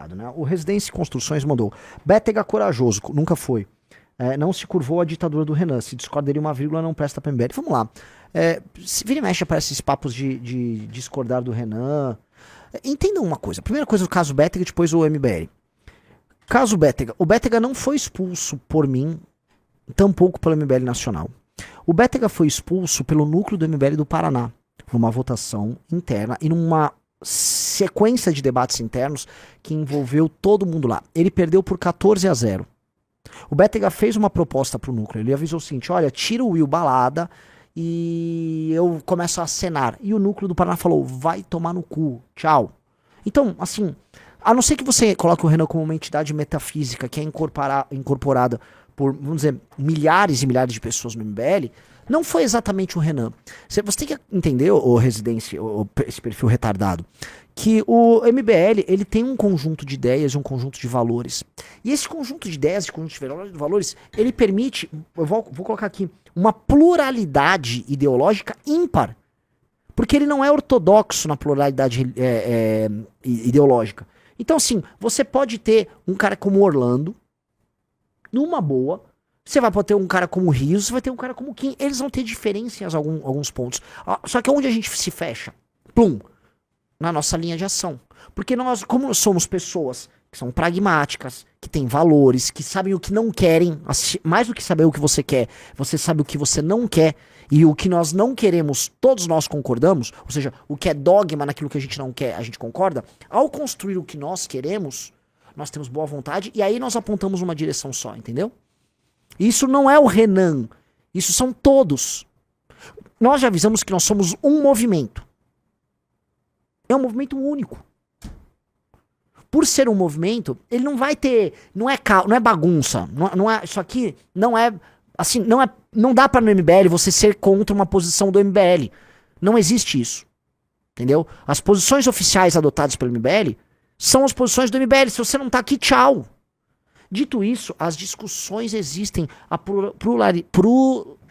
errado, né? O Residência Construções mandou: Bétega corajoso, nunca foi. Não se curvou à ditadura do Renan. Se discorda dele uma vírgula, não presta pra MBL. Vamos lá. Se vira e mexe aparece esses papos de discordar do Renan. Entendam uma coisa. Primeira coisa, o caso Bétega, depois o MBL. Caso Bétega. O Bétega não foi expulso por mim, tampouco pelo MBL Nacional. O Bétega foi expulso pelo núcleo do MBL do Paraná, numa votação interna e numa sequência de debates internos que envolveu todo mundo lá. Ele perdeu por 14-0. O Bétega fez uma proposta pro núcleo. Ele avisou o seguinte: olha, tira o Will Balada e eu começo a acenar. E o núcleo do Paraná falou: vai tomar no cu, tchau. Então, assim, a não ser que você coloque o Renan como uma entidade metafísica que é incorporada por, vamos dizer, milhares e milhares de pessoas no MBL, não foi exatamente o Renan. Você tem que entender, o Residência, esse perfil retardado, que o MBL, ele tem um conjunto de ideias e um conjunto de valores. E esse conjunto de ideias e conjunto de valores, ele permite, eu vou colocar aqui, uma pluralidade ideológica ímpar. Porque ele não é ortodoxo na pluralidade ideológica. Então, assim, você pode ter um cara como Orlando, numa boa. Você vai poder ter um cara como o Rizzo, você vai ter um cara como o Kim. Eles vão ter diferenças em alguns pontos. Só que onde a gente se fecha? Plum! Na nossa linha de ação. Porque nós, como somos pessoas que são pragmáticas, que têm valores, que sabem o que não querem, mais do que saber o que você quer, você sabe o que você não quer, e o que nós não queremos, todos nós concordamos, ou seja, o que é dogma naquilo que a gente não quer, a gente concorda. Ao construir o que nós queremos, nós temos boa vontade, e aí nós apontamos uma direção só, entendeu? Isso não é o Renan, isso são todos. Nós já avisamos que nós somos um movimento. É um movimento único. Por ser um movimento, ele não vai ter, não é bagunça, não é, isso aqui não é, assim, não dá pra no MBL você ser contra uma posição do MBL. Não existe isso. Entendeu? As posições oficiais adotadas pelo MBL são as posições do MBL. Se você não tá aqui, tchau. Dito isso, as discussões existem, a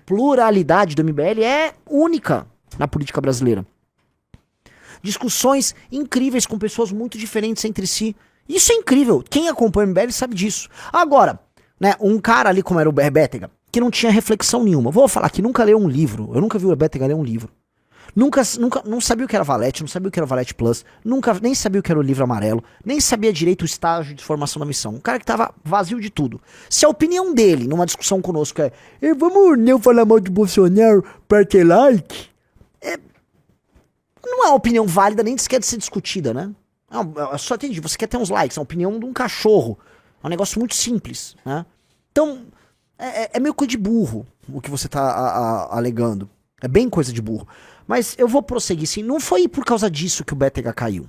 pluralidade do MBL é única na política brasileira. Discussões incríveis com pessoas muito diferentes entre si. Isso é incrível. Quem acompanha o MBL sabe disso. Agora, né, um cara ali como era o Bétega, que não tinha reflexão nenhuma. Vou falar que nunca leu um livro. Eu nunca vi o Bétega ler um livro. Não sabia o que era Valete, não sabia o que era o Valete Plus, nem sabia o que era o livro amarelo, nem sabia direito o estágio de formação da missão. Um cara que tava vazio de tudo. Se a opinião dele, numa discussão conosco, vamos não falar mal de Bolsonaro pra ter like, não é uma opinião válida, nem sequer de ser discutida, né? Não, só entendi, você quer ter uns likes, é a opinião de um cachorro. É um negócio muito simples, né? Então, é meio coisa de burro o que você tá alegando. É bem coisa de burro. Mas eu vou prosseguir sim. Não foi por causa disso que o Bétega caiu.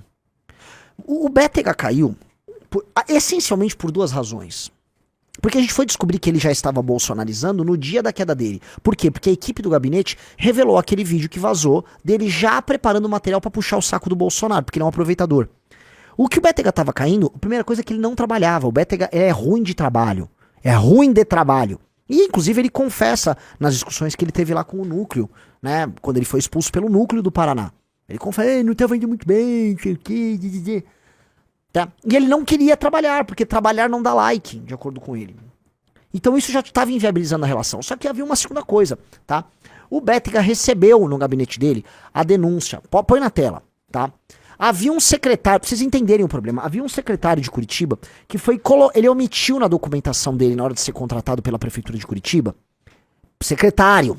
O Bétega caiu essencialmente por duas razões. Porque a gente foi descobrir que ele já estava bolsonarizando no dia da queda dele. Por quê? Porque a equipe do gabinete revelou aquele vídeo que vazou dele já preparando material pra puxar o saco do Bolsonaro, porque ele é um aproveitador. O que o Bétega tava caindo, a primeira coisa é que ele não trabalhava. O Bétega é ruim de trabalho. É ruim de trabalho. E inclusive ele confessa nas discussões que ele teve lá com o núcleo, né? Quando ele foi expulso pelo núcleo do Paraná. Ele confessa, não tava indo muito bem, não sei o que, tá? E ele não queria trabalhar, porque trabalhar não dá like, de acordo com ele. Então isso já estava inviabilizando a relação. Só que havia uma segunda coisa, tá? O Bétega recebeu no gabinete dele a denúncia. Põe na tela, tá? Havia um secretário, pra vocês entenderem o problema, havia um secretário de Curitiba que ele omitiu na documentação dele na hora de ser contratado pela prefeitura de Curitiba. Secretário.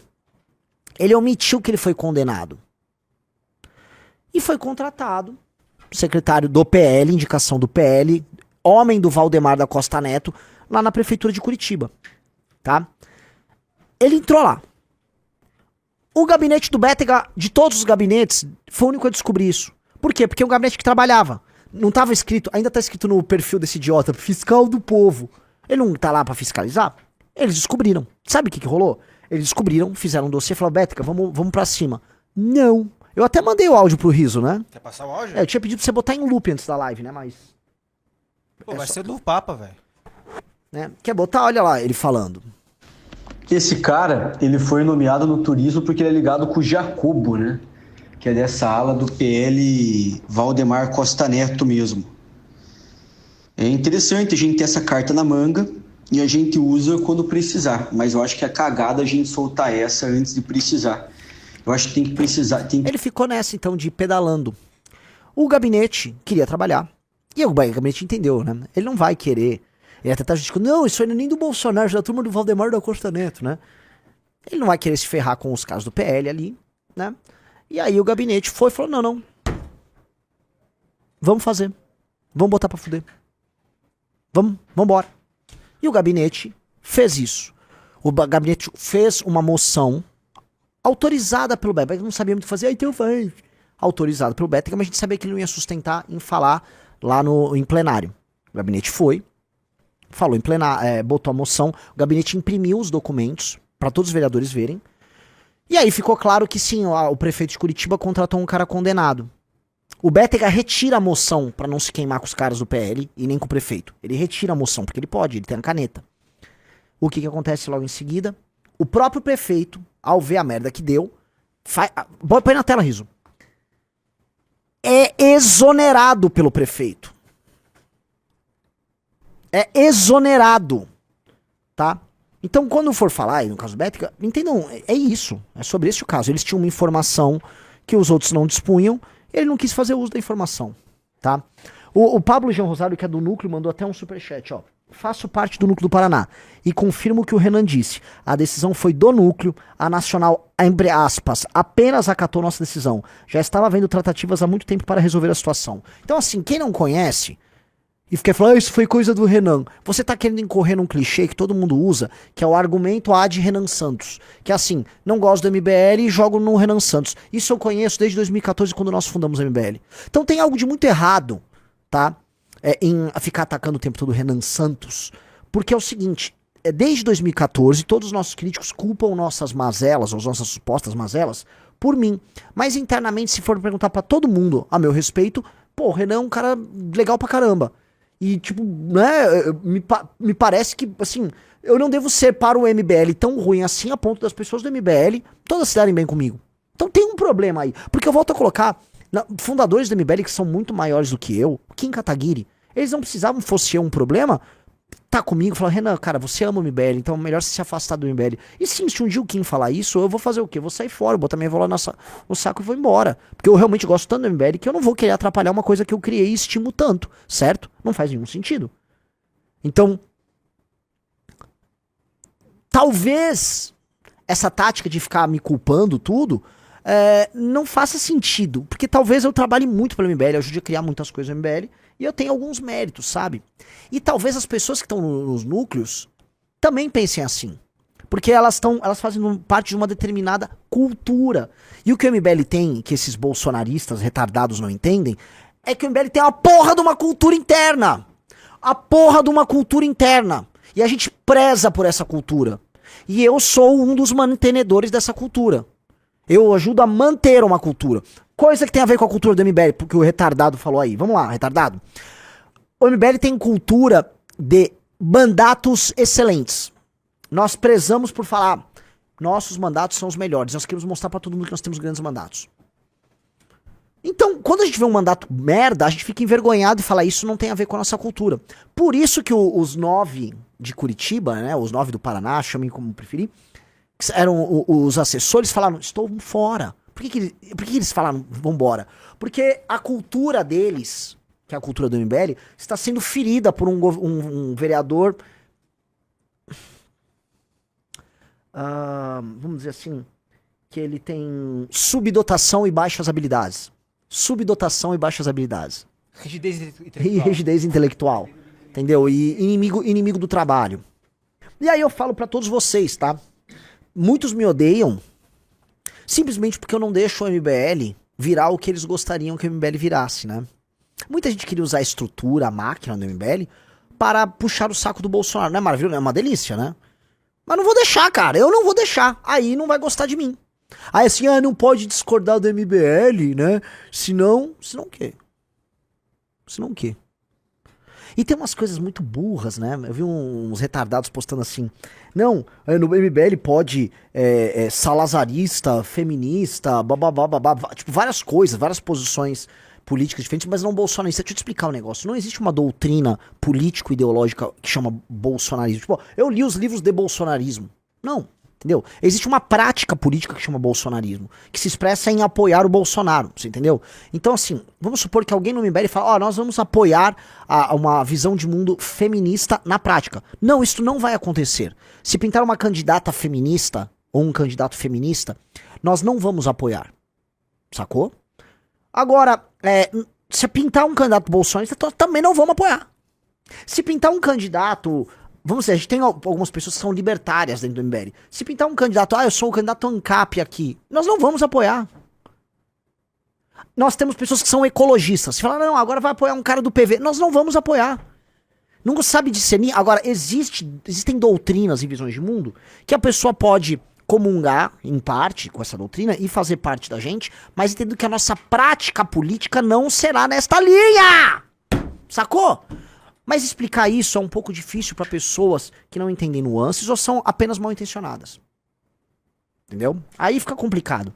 Ele omitiu que ele foi condenado. E foi contratado. Secretário do PL, indicação do PL, homem do Valdemar da Costa Neto, lá na prefeitura de Curitiba. Tá? Ele entrou lá. O gabinete do Bétega, de todos os gabinetes, foi o único a descobrir isso. Por quê? Porque é um gabinete que trabalhava. Não estava escrito, ainda tá escrito no perfil desse idiota, fiscal do povo. Ele não tá lá pra fiscalizar? Eles descobriram. Sabe o que rolou? Eles descobriram, fizeram um dossiê e falaram, Bétega, vamos pra cima. Não. Eu até mandei o áudio pro Rizzo, né? Quer passar o áudio? Eu tinha pedido pra você botar em loop antes da live, né? Mas... Pô, vai ser do Papa, velho. Né? Quer botar? Olha lá, ele falando. Esse cara, ele foi nomeado no turismo porque ele é ligado com o Jacobo, né? Que é dessa ala do PL Valdemar Costa Neto mesmo. É interessante a gente ter essa carta na manga e a gente usa quando precisar, mas eu acho que é cagada a gente soltar essa antes de precisar. Eu acho que tem que precisar. Ele ficou nessa, então, de pedalando. O gabinete queria trabalhar. E o gabinete entendeu, né? Ele não vai querer. Ele até tá justificando, não, isso aí não é nem do Bolsonaro, da turma do Valdemar da Costa Neto, né? Ele não vai querer se ferrar com os casos do PL ali, né? E aí o gabinete foi e falou, não. Vamos fazer. Vamos botar pra fuder. Vambora. E o gabinete fez isso. O gabinete fez uma moção autorizada pelo Bétega, não sabia muito o que fazer, então faz. Autorizado pelo Bétega, mas a gente sabia que ele não ia sustentar em falar lá em plenário. O gabinete foi, falou em plenário, botou a moção, o gabinete imprimiu os documentos para todos os vereadores verem. E aí ficou claro que sim, o prefeito de Curitiba contratou um cara condenado. O Bétega retira a moção para não se queimar com os caras do PL e nem com o prefeito. Ele retira a moção, porque ele pode, ele tem a caneta. O que acontece logo em seguida? O próprio prefeito, ao ver a merda que deu, põe na tela, Riso. É exonerado pelo prefeito. É exonerado. Tá? Então, quando for falar, aí no caso do Bétega, entendam, é isso. É sobre esse o caso. Eles tinham uma informação que os outros não dispunham, ele não quis fazer uso da informação. Tá? O Pablo Jean Rosário, que é do Núcleo, mandou até um superchat, ó. Faço parte do Núcleo do Paraná e confirmo o que o Renan disse. A decisão foi do Núcleo, a Nacional, entre aspas, apenas acatou nossa decisão. Já estava havendo tratativas há muito tempo para resolver a situação. Então, assim, quem não conhece e fica falando, isso foi coisa do Renan, você tá querendo incorrer num clichê que todo mundo usa, que é o argumento ad Renan Santos. Que é assim, não gosto do MBL e jogo no Renan Santos. Isso eu conheço desde 2014, quando nós fundamos o MBL. Então tem algo de muito errado, tá? Em ficar atacando o tempo todo o Renan Santos, porque é o seguinte, desde 2014 todos os nossos críticos culpam nossas mazelas, ou as nossas supostas mazelas, por mim, mas internamente se for perguntar pra todo mundo a meu respeito, pô, o Renan é um cara legal pra caramba, e tipo, né, me parece que, assim, eu não devo ser para o MBL tão ruim assim a ponto das pessoas do MBL todas se darem bem comigo. Então tem um problema aí, porque eu volto a colocar fundadores do MBL que são muito maiores do que eu, Kim Kataguiri, eles não precisavam, fosse eu um problema, tá comigo, falar, Renan, cara, você ama o MBL, então é melhor você se afastar do MBL. E sim, se um dia o Kim falar isso, eu vou fazer o quê? Vou sair fora, botar minha bola no saco e vou embora. Porque eu realmente gosto tanto do MBL que eu não vou querer atrapalhar uma coisa que eu criei e estimo tanto, certo? Não faz nenhum sentido. Então, talvez essa tática de ficar me culpando tudo não faça sentido, porque talvez eu trabalhe muito pelo MBL, eu ajude a criar muitas coisas no MBL, e eu tenho alguns méritos, sabe? E talvez as pessoas que estão nos núcleos também pensem assim, porque elas fazem parte de uma determinada cultura, e o que o MBL tem, que esses bolsonaristas retardados não entendem, é que o MBL tem a porra de uma cultura interna, e a gente preza por essa cultura, e eu sou um dos mantenedores dessa cultura. Eu ajudo a manter uma cultura. Coisa que tem a ver com a cultura do MBL, porque o retardado falou aí. Vamos lá, retardado. O MBL tem cultura de mandatos excelentes. Nós prezamos por falar, nossos mandatos são os melhores. Nós queremos mostrar pra todo mundo que nós temos grandes mandatos. Então, quando a gente vê um mandato merda, a gente fica envergonhado e fala, isso não tem a ver com a nossa cultura. Por isso que os 9 de Curitiba, né, os 9 do Paraná, chamem como preferir, que eram os assessores, falaram, estou fora. Por que eles falaram, vambora? Porque a cultura deles, que é a cultura do MBL, está sendo ferida por um vereador, vamos dizer assim, que ele tem subdotação e baixas habilidades. Rigidez intelectual. Entendeu? E inimigo do trabalho. E aí eu falo pra todos vocês, tá? Muitos me odeiam simplesmente porque eu não deixo o MBL virar o que eles gostariam que o MBL virasse, né? Muita gente queria usar a estrutura, a máquina do MBL para puxar o saco do Bolsonaro. Não é maravilhoso? É uma delícia, né? Mas não vou deixar, cara. Eu não vou deixar. Aí não vai gostar de mim. Aí assim, não pode discordar do MBL, né? Senão o quê? Senão o quê? E tem umas coisas muito burras, né? Eu vi uns retardados postando assim, não, no MBL pode salazarista, feminista, bababá, tipo, várias coisas, várias posições políticas diferentes, mas não bolsonarista. Deixa eu te explicar um negócio. Não existe uma doutrina político-ideológica que chama bolsonarismo. Tipo, eu li os livros de bolsonarismo. Não, entendeu? Existe uma prática política que chama bolsonarismo, que se expressa em apoiar o Bolsonaro, você entendeu? Então, assim, vamos supor que alguém no MBL fala, ó, nós vamos apoiar uma visão de mundo feminista na prática. Não, isso não vai acontecer. Se pintar uma candidata feminista ou um candidato feminista, nós não vamos apoiar. Sacou? Agora, se pintar um candidato bolsonarista, também não vamos apoiar. Se pintar um candidato... Vamos dizer, a gente tem algumas pessoas que são libertárias dentro do MBL. Se pintar um candidato, eu sou o candidato ANCAP aqui, nós não vamos apoiar. Nós temos pessoas que são ecologistas. Se falar, não, agora vai apoiar um cara do PV, nós não vamos apoiar. Nunca sabe discernir. Agora, existem doutrinas e visões de mundo que a pessoa pode comungar, em parte, com essa doutrina e fazer parte da gente, mas entendendo que a nossa prática política não será nesta linha! Sacou? Mas explicar isso é um pouco difícil para pessoas que não entendem nuances ou são apenas mal intencionadas. Entendeu? Aí fica complicado.